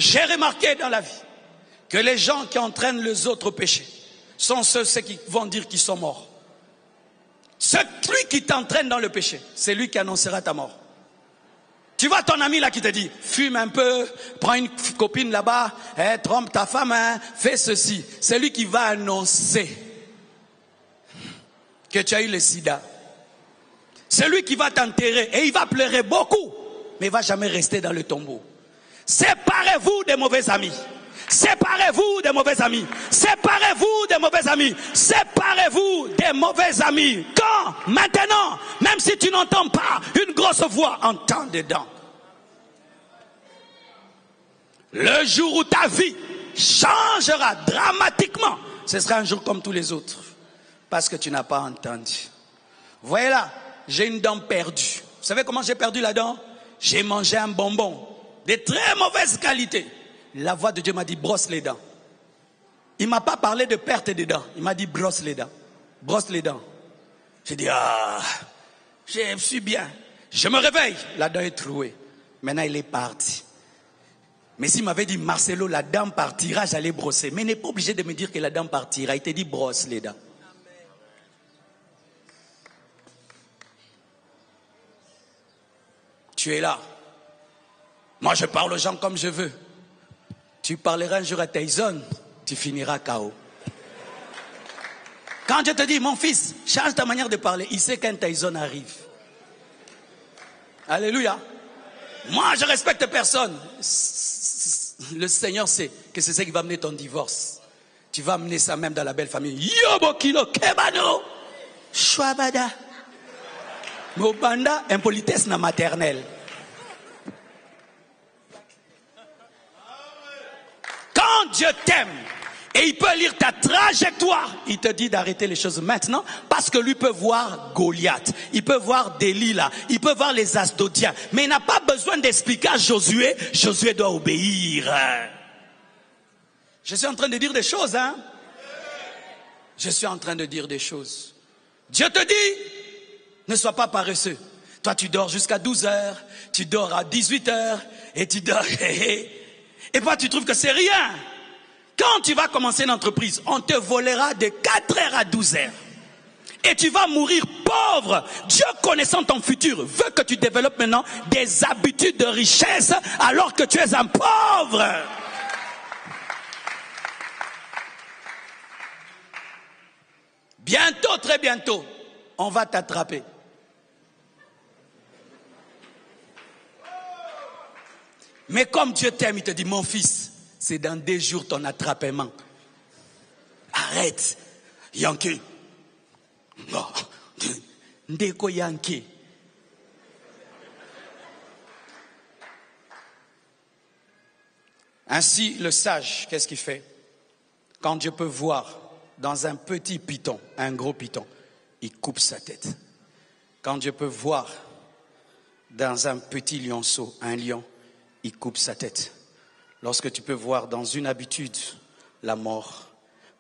J'ai remarqué dans la vie que les gens qui entraînent les autres au péché sont ceux qui vont dire qu'ils sont morts. Celui qui t'entraîne dans le péché, c'est lui qui annoncera ta mort. Tu vois ton ami là qui te dit, fume un peu, prends une copine là-bas, trompe ta femme, fais ceci. C'est lui qui va annoncer que tu as eu le sida. C'est lui qui va t'enterrer et il va pleurer beaucoup, mais il ne va jamais rester dans le tombeau. Séparez-vous des mauvais amis. Séparez-vous des mauvais amis. Séparez-vous des mauvais amis. Séparez-vous des mauvais amis. Quand? Maintenant. Même si tu n'entends pas une grosse voix, entends dedans. Le jour où ta vie changera dramatiquement, ce sera un jour comme tous les autres. Parce que tu n'as pas entendu. Voyez là, j'ai une dent perdue. Vous savez comment j'ai perdu la dent? J'ai mangé un bonbon de très mauvaise qualité. La voix de Dieu m'a dit, brosse les dents. Il ne m'a pas parlé de perte des dents. Il m'a dit, brosse les dents. Brosse les dents. J'ai dit, je suis bien. Je me réveille. La dent est trouée. Maintenant, il est parti. Mais s'il m'avait dit, Marcelo, la dent partira, j'allais brosser. Mais il n'est pas obligé de me dire que la dent partira. Il te dit, brosse les dents. Tu es là. Moi, je parle aux gens comme je veux. Tu parleras un jour à Tyson, tu finiras KO. Quand je te dis, mon fils, change ta manière de parler, il sait qu'un Tyson arrive. Alléluia. Moi, je respecte personne. Le Seigneur sait que c'est ce qui va amener ton divorce. Tu vas amener ça même dans la belle famille. Yobokilo kebano. Shwabada. Mobanda, impolitesse na maternelle. Quand Dieu t'aime et il peut lire ta trajectoire, il te dit d'arrêter les choses maintenant parce que lui peut voir Goliath, il peut voir Delilah, il peut voir les Asdodiens, mais il n'a pas besoin d'expliquer à Josué. Josué doit obéir. Je suis en train de dire des choses, hein? Je suis en train de dire des choses. Dieu te dit, ne sois pas paresseux. Toi, tu dors jusqu'à 12 heures, tu dors à 18 heures, et tu dors... Et toi, tu trouves que c'est rien. Quand tu vas commencer une entreprise, on te volera de 4 heures à 12 heures. Et tu vas mourir pauvre. Dieu, connaissant ton futur, veut que tu développes maintenant des habitudes de richesse alors que tu es un pauvre. Bientôt, très bientôt, on va t'attraper. Mais comme Dieu t'aime, il te dit, mon fils, c'est dans 2 jours ton attrapement. Arrête. Yankee. Non. Ndeko Yankee. Ainsi, le sage, qu'est-ce qu'il fait? Quand Dieu peut voir dans un petit python, un gros python, il coupe sa tête. Quand Dieu peut voir dans un petit lionceau, un lion, il coupe sa tête. Lorsque tu peux voir dans une habitude la mort,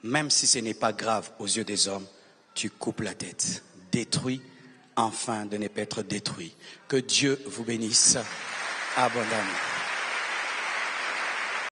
même si ce n'est pas grave aux yeux des hommes, tu coupes la tête. Détruis afin de ne pas être détruit. Que Dieu vous bénisse abondamment.